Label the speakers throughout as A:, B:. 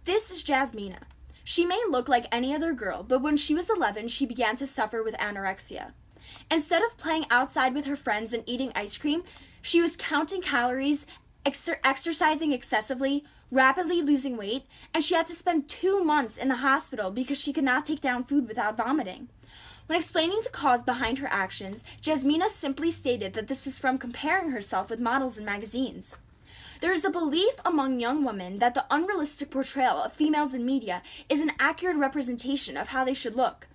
A: This is Jasmina. She may look like any other girl, but when she was 11, she began to suffer with anorexia. Instead of playing outside with her friends and eating ice cream, she was counting calories, exercising excessively, rapidly losing weight, and she had to spend 2 months in the hospital because she could not take down food without vomiting. When explaining the cause behind her actions, Jasmina simply stated that this was from comparing herself with models in magazines. There is a belief among young women that the unrealistic portrayal of females in media is an accurate representation of how they should look.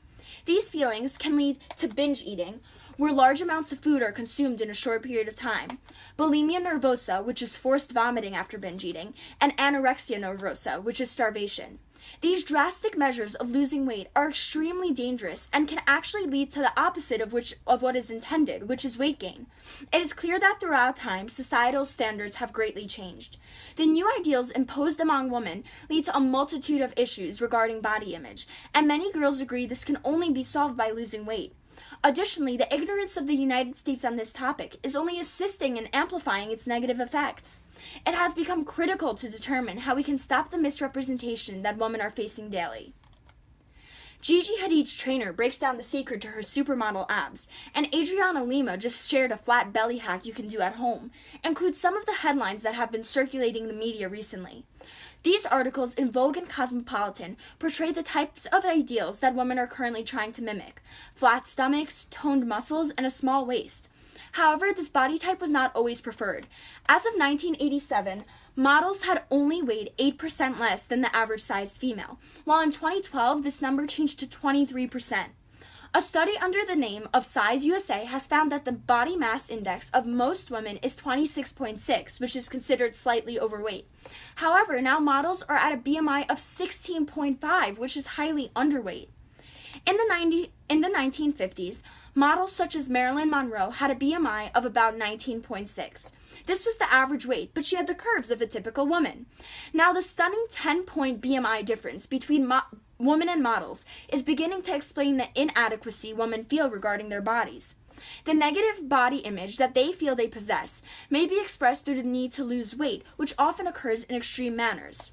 A: These feelings can lead to binge eating, where large amounts of food are consumed in a short period of time, bulimia nervosa, which is forced vomiting after binge eating, and anorexia nervosa, which is starvation. These drastic measures of losing weight are extremely dangerous and can actually lead to the opposite of what is intended, which is weight gain. It is clear that throughout time, societal standards have greatly changed. The new ideals imposed among women lead to a multitude of issues regarding body image, and many girls agree this can only be solved by losing weight. Additionally, the ignorance of the United States on this topic is only assisting and amplifying its negative effects. It has become critical to determine how we can stop the misrepresentation that women are facing daily. Gigi Hadid's trainer breaks down the secret to her supermodel abs, and Adriana Lima just shared a flat belly hack you can do at home, includes some of the headlines that have been circulating the media recently. These articles in Vogue and Cosmopolitan portray the types of ideals that women are currently trying to mimic: flat stomachs, toned muscles, and a small waist. However, this body type was not always preferred. As of 1987, models had only weighed 8% less than the average-sized female, while in 2012, this number changed to 23%. A study under the name of Size USA has found that the body mass index of most women is 26.6, which is considered slightly overweight. However, now models are at a BMI of 16.5, which is highly underweight. In the 1950s, models such as Marilyn Monroe had a BMI of about 19.6. This was the average weight, but she had the curves of a typical woman. Now, the stunning 10-point BMI difference between women and models is beginning to explain the inadequacy women feel regarding their bodies. The negative body image that they feel they possess may be expressed through the need to lose weight, which often occurs in extreme manners.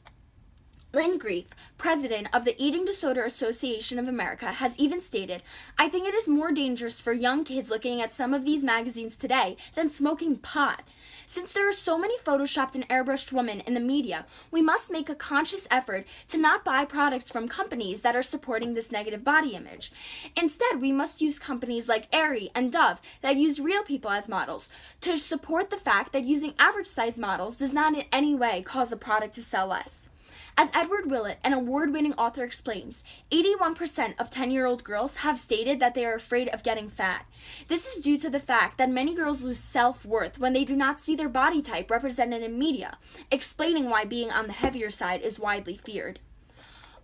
A: Lynn Grief, president of the Eating Disorder Association of America, has even stated, "I think it is more dangerous for young kids looking at some of these magazines today than smoking pot. Since there are so many photoshopped and airbrushed women in the media, we must make a conscious effort to not buy products from companies that are supporting this negative body image. Instead, we must use companies like Aerie and Dove that use real people as models to support the fact that using average-sized models does not in any way cause a product to sell less." As Edward Willett, an award-winning author, explains, 81% of 10-year-old girls have stated that they are afraid of getting fat. This is due to the fact that many girls lose self-worth when they do not see their body type represented in media, explaining why being on the heavier side is widely feared.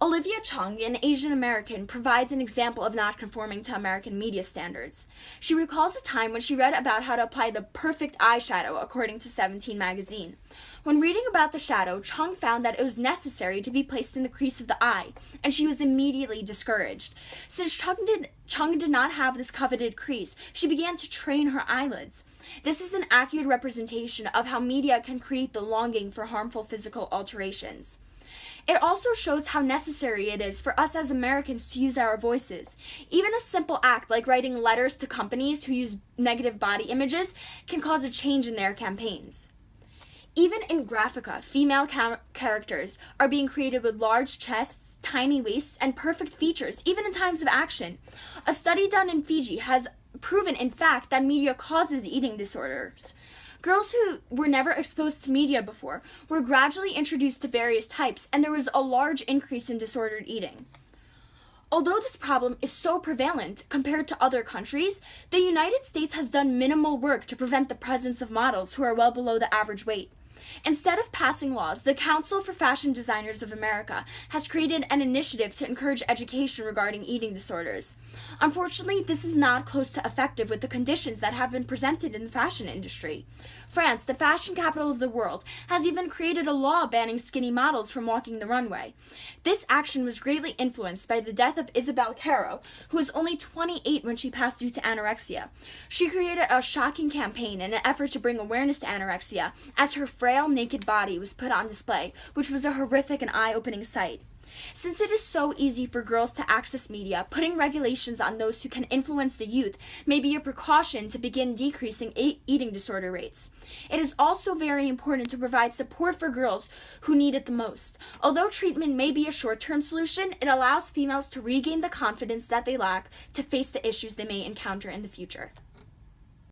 A: Olivia Chung, an Asian American, provides an example of not conforming to American media standards. She recalls a time when she read about how to apply the perfect eyeshadow according to 17 magazine. When reading about the shadow, Chung found that it was necessary to be placed in the crease of the eye, and she was immediately discouraged. Since Chung did not have this coveted crease, she began to train her eyelids. This is an accurate representation of how media can create the longing for harmful physical alterations. It also shows how necessary it is for us as Americans to use our voices. Even a simple act like writing letters to companies who use negative body images can cause a change in their campaigns. Even in Graphica, female characters are being created with large chests, tiny waists, and perfect features, even in times of action. A study done in Fiji has proven, in fact, that media causes eating disorders. Girls who were never exposed to media before were gradually introduced to various types, and there was a large increase in disordered eating. Although this problem is so prevalent compared to other countries, the United States has done minimal work to prevent the presence of models who are well below the average weight. Instead of passing laws, the Council for Fashion Designers of America has created an initiative to encourage education regarding eating disorders. Unfortunately, this is not close to effective with the conditions that have been presented in the fashion industry. France, the fashion capital of the world, has even created a law banning skinny models from walking the runway. This action was greatly influenced by the death of Isabel Caro, who was only 28 when she passed due to anorexia. She created a shocking campaign in an effort to bring awareness to anorexia, as her frail, naked body was put on display, which was a horrific and eye-opening sight. Since it is so easy for girls to access media, putting regulations on those who can influence the youth may be a precaution to begin decreasing eating disorder rates. It is also very important to provide support for girls who need it the most. Although treatment may be a short-term solution, it allows females to regain the confidence that they lack to face the issues they may encounter in the future.